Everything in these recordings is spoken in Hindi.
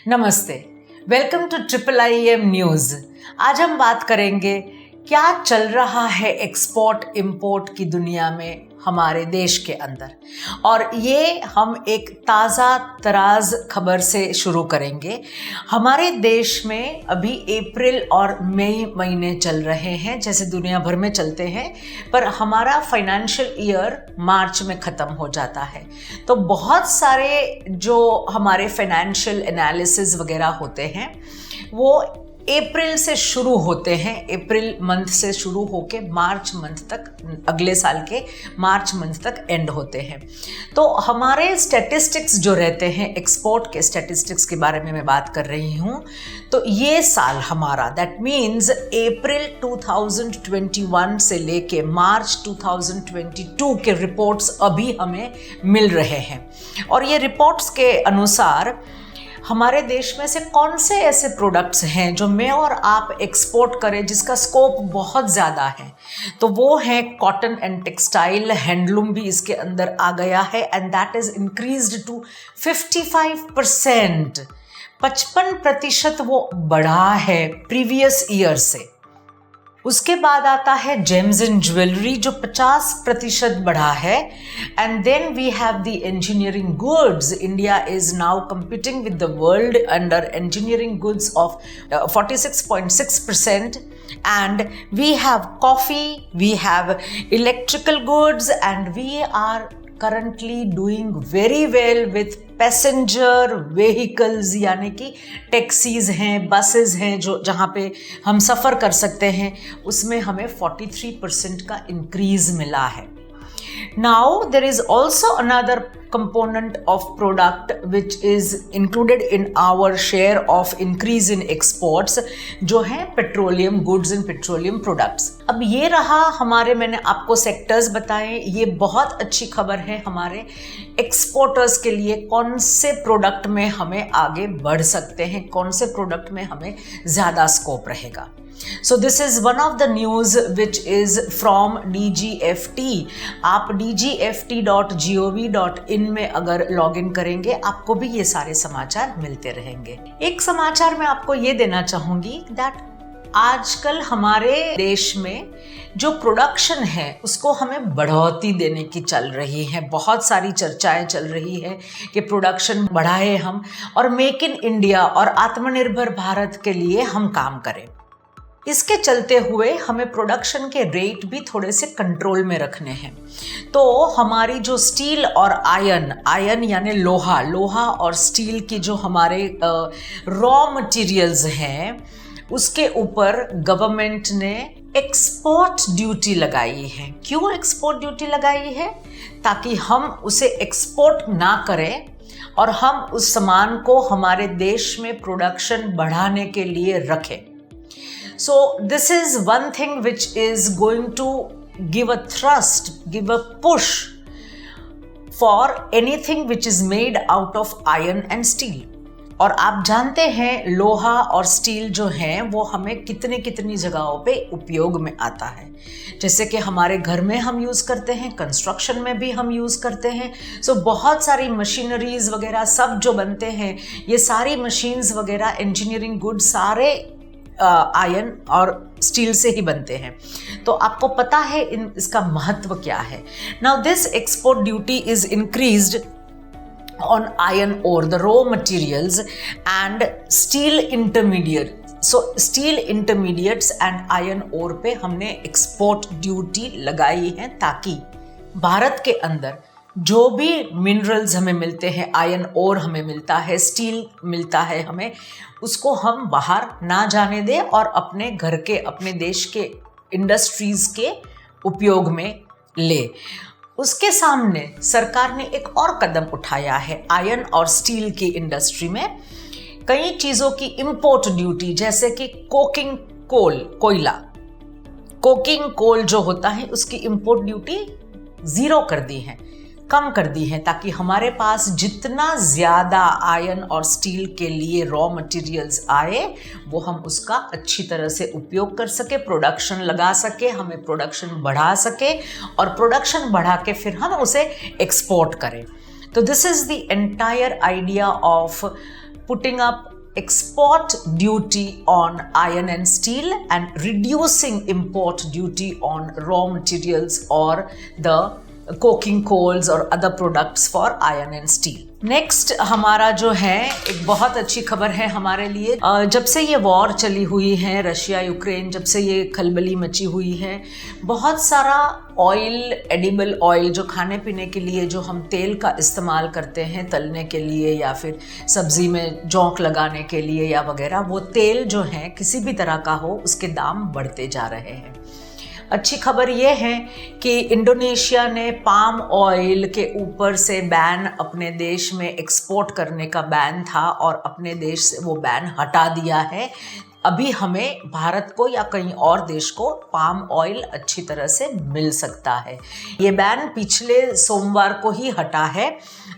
नमस्ते, वेलकम टू IIIM न्यूज़। आज हम बात करेंगे क्या चल रहा है एक्सपोर्ट इंपोर्ट की दुनिया में हमारे देश के अंदर, और ये हम एक ताज़ा तराज खबर से शुरू करेंगे। हमारे देश में अभी अप्रैल और मई महीने चल रहे हैं, जैसे दुनिया भर में चलते हैं, पर हमारा फाइनेंशियल ईयर मार्च में ख़त्म हो जाता है। तो बहुत सारे जो हमारे फाइनेंशियल एनालिसिस वगैरह होते हैं वो अप्रैल से शुरू होते हैं, अप्रैल मंथ से शुरू होके मार्च मंथ तक, अगले साल के मार्च मंथ तक एंड होते हैं। तो हमारे स्टैटिस्टिक्स जो रहते हैं, एक्सपोर्ट के स्टैटिस्टिक्स के बारे में मैं बात कर रही हूँ। तो ये साल हमारा, दैट मीन्स अप्रैल 2021 से लेके मार्च 2022 के रिपोर्ट्स अभी हमें मिल रहे हैं, और ये रिपोर्ट्स के अनुसार हमारे देश में से कौन से ऐसे प्रोडक्ट्स हैं जो मैं और आप एक्सपोर्ट करें जिसका स्कोप बहुत ज़्यादा है। तो वो है कॉटन एंड टेक्सटाइल, हैंडलूम भी इसके अंदर आ गया है, and that is increased to 55%। 55% वो बढ़ा है प्रीवियस ईयर से। उसके बाद आता है जेम्स एंड ज्वेलरी जो 50% बढ़ा है, and then we have the engineering goods. India is now competing with the world under engineering goods of 46.6%, and we have coffee, we have electrical goods, and we are currently doing very well with passenger vehicles, यानी कि टैक्सीज़ हैं, बसेस हैं, जो जहाँ पे हम सफ़र कर सकते हैं, उसमें हमें 43% का इंक्रीज़ मिला है। Now there is also another component of product which is included in our share of increase in exports, जो है petroleum goods and petroleum products. अब ये रहा हमारे, मैंने आपको सेक्टर्स बताए। ये बहुत अच्छी खबर है हमारे एक्सपोर्टर्स के लिए, कौन से प्रोडक्ट में हमें आगे बढ़ सकते हैं, कौन से प्रोडक्ट में हमें ज़्यादा स्कोप रहेगा। So this is one of the news which is from DGFT. आप dgft.gov.in में अगर लॉगिन करेंगे आपको भी ये सारे समाचार मिलते रहेंगे। एक समाचार मैं आपको ये देना चाहूँगी दैट आजकल हमारे देश में जो प्रोडक्शन है उसको हमें बढ़ोतरी देने की चल रही है। बहुत सारी चर्चाएं चल रही है कि प्रोडक्शन बढ़ाए हम, और मेक इन इंडिया और आत्मनिर्भर भारत के लिए हम काम करें। इसके चलते हुए हमें प्रोडक्शन के रेट भी थोड़े से कंट्रोल में रखने हैं। तो हमारी जो स्टील और आयन यानी लोहा और स्टील की जो हमारे रॉ मटेरियल्स हैं, उसके ऊपर गवर्नमेंट ने एक्सपोर्ट ड्यूटी लगाई है। क्यों एक्सपोर्ट ड्यूटी लगाई है? ताकि हम उसे एक्सपोर्ट ना करें और हम उस सामान को हमारे देश में प्रोडक्शन बढ़ाने के लिए रखें। So this is one thing which is going to give a thrust, give a push for anything which is made out of iron and steel. और आप जानते हैं लोहा और स्टील जो हैं वो हमें कितनी जगहों पे उपयोग में आता है। जैसे कि हमारे घर में हम यूज़ करते हैं, कंस्ट्रक्शन में भी हम यूज़ करते हैं। सो बहुत सारी मशीनरीज वगैरह सब जो बनते हैं, ये सारी मशीन्स वगैरह, इंजीनियरिंग गुड सारे आयरन और स्टील से ही बनते हैं। तो आपको पता है इसका महत्व क्या है। Now this export duty is increased on iron ore, the raw materials and steel intermediate. So steel intermediates and iron ore पे हमने एक्सपोर्ट ड्यूटी लगाई है ताकि भारत के अंदर जो भी मिनरल्स हमें मिलते हैं, आयरन ओर हमें मिलता है, स्टील मिलता है हमें, उसको हम बाहर ना जाने दें और अपने घर के, अपने देश के इंडस्ट्रीज़ के उपयोग में ले। उसके सामने सरकार ने एक और कदम उठाया है। आयरन और स्टील की इंडस्ट्री में कई चीज़ों की इंपोर्ट ड्यूटी, जैसे कि कोकिंग कोल जो होता है उसकी इंपोर्ट ड्यूटी ज़ीरो कर दी है, कम कर दी है, ताकि हमारे पास जितना ज़्यादा आयरन और स्टील के लिए रॉ मटेरियल्स आए वो हम उसका अच्छी तरह से उपयोग कर सके, प्रोडक्शन लगा सके, हमें प्रोडक्शन बढ़ा सके, और प्रोडक्शन बढ़ा के फिर हम उसे एक्सपोर्ट करें। तो this is the entire idea of putting up export duty on iron and steel and reducing import duty on raw materials or the coking coals or other products for iron and steel. Next हमारा जो है एक बहुत अच्छी खबर है हमारे लिए। जब से ये वॉर चली हुई है रशिया यूक्रेन, जब से ये खलबली मची हुई है, बहुत सारा ऑयल, एडिबल ऑयल, जो खाने पीने के लिए जो हम तेल का इस्तेमाल करते हैं तलने के लिए या फिर सब्जी में जोंक लगाने के लिए या वगैरह, वो तेल जो है किसी भी तरह का हो उसके दाम बढ़ते जा रहे हैं। अच्छी खबर ये है कि इंडोनेशिया ने पाम ऑयल के ऊपर से बैन, अपने देश में एक्सपोर्ट करने का बैन था और अपने देश से वो बैन हटा दिया है। अभी हमें भारत को या कहीं और देश को पाम ऑयल अच्छी तरह से मिल सकता है। ये बैन पिछले सोमवार को ही हटा है,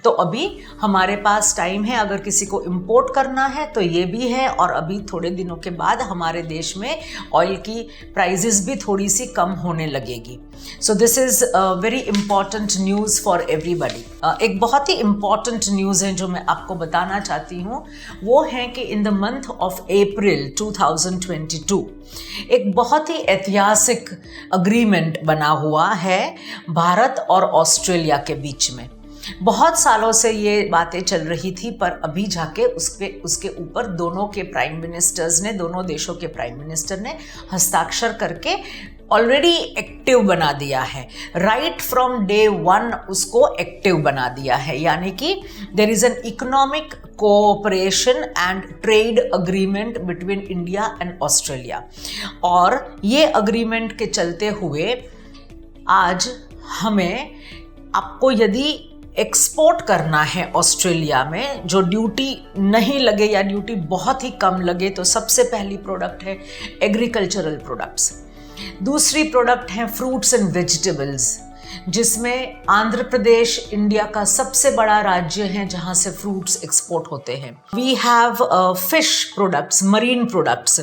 तो अभी हमारे पास टाइम है। अगर किसी को इंपोर्ट करना है तो ये भी है, और अभी थोड़े दिनों के बाद हमारे देश में ऑयल की प्राइसेस भी थोड़ी सी कम होने लगेगी। So this is very important news for everybody. एक बहुत ही इंपॉर्टेंट न्यूज़ है जो मैं आपको बताना चाहती हूँ, वो है कि in the month of April 2022 एक बहुत ही ऐतिहासिक अग्रीमेंट बना हुआ है भारत और ऑस्ट्रेलिया के बीच में। बहुत सालों से ये बातें चल रही थी, पर अभी जाके उसके ऊपर दोनों के प्राइम मिनिस्टर्स ने, दोनों देशों के प्राइम मिनिस्टर ने हस्ताक्षर करके ऑलरेडी एक्टिव बना दिया है। राइट फ्रॉम डे वन उसको एक्टिव बना दिया है, यानी कि there is an economic cooperation and trade agreement between India and Australia. और ये अग्रीमेंट के चलते हुए आज हमें, आपको यदि एक्सपोर्ट करना है ऑस्ट्रेलिया में, जो ड्यूटी नहीं लगे या ड्यूटी बहुत ही कम लगे, तो सबसे पहली प्रोडक्ट है एग्रीकल्चरल प्रोडक्ट्स। दूसरी प्रोडक्ट है फ्रूट्स एंड वेजिटेबल्स, जिसमें आंध्र प्रदेश इंडिया का सबसे बड़ा राज्य है जहां से फ्रूट्स एक्सपोर्ट होते हैं। We have fish products, marine products,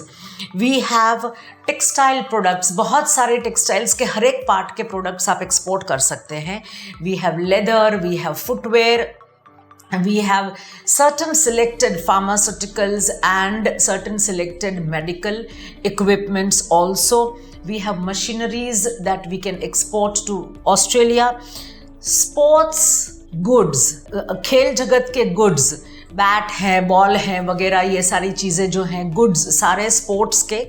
we have textile products, बहुत सारे टेक्सटाइल्स के हर एक पार्ट के प्रोडक्ट्स आप एक्सपोर्ट कर सकते हैं। We have leather, we have footwear, we have certain selected pharmaceuticals and certain selected medical equipments also. We have machineries that we can export to Australia. Sports goods, खेल जगत के goods, बैट हैं, बॉल हैं वगैरह, ये सारी चीज़ें जो हैं goods, सारे स्पोर्ट्स के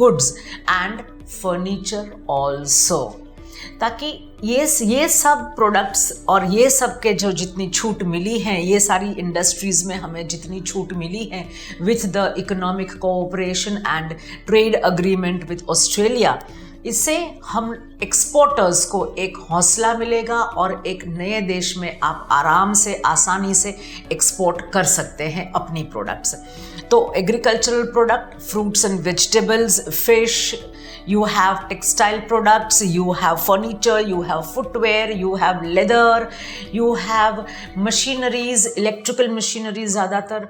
goods and furniture also, ताकि ये सब प्रोडक्ट्स और ये सब के जो जितनी छूट मिली है, ये सारी इंडस्ट्रीज़ में हमें जितनी छूट मिली है with the economic cooperation and trade agreement with Australia, इससे हम एक्सपोर्टर्स को एक हौसला मिलेगा और एक नए देश में आप आराम से, आसानी से एक्सपोर्ट कर सकते हैं अपनी प्रोडक्ट्स। तो agricultural product, fruits and vegetables, fish, you have textile products, you have furniture, you have footwear, you have leather, you have machineries, electrical machineries ज़्यादातर,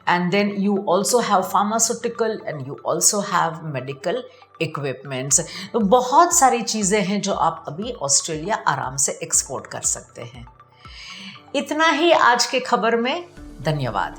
and then you also have pharmaceutical and you also have medical equipments। तो बहुत सारी चीज़ें हैं जो आप अभी ऑस्ट्रेलिया आराम से एक्सपोर्ट कर सकते हैं। इतना ही आज के खबर में, धन्यवाद।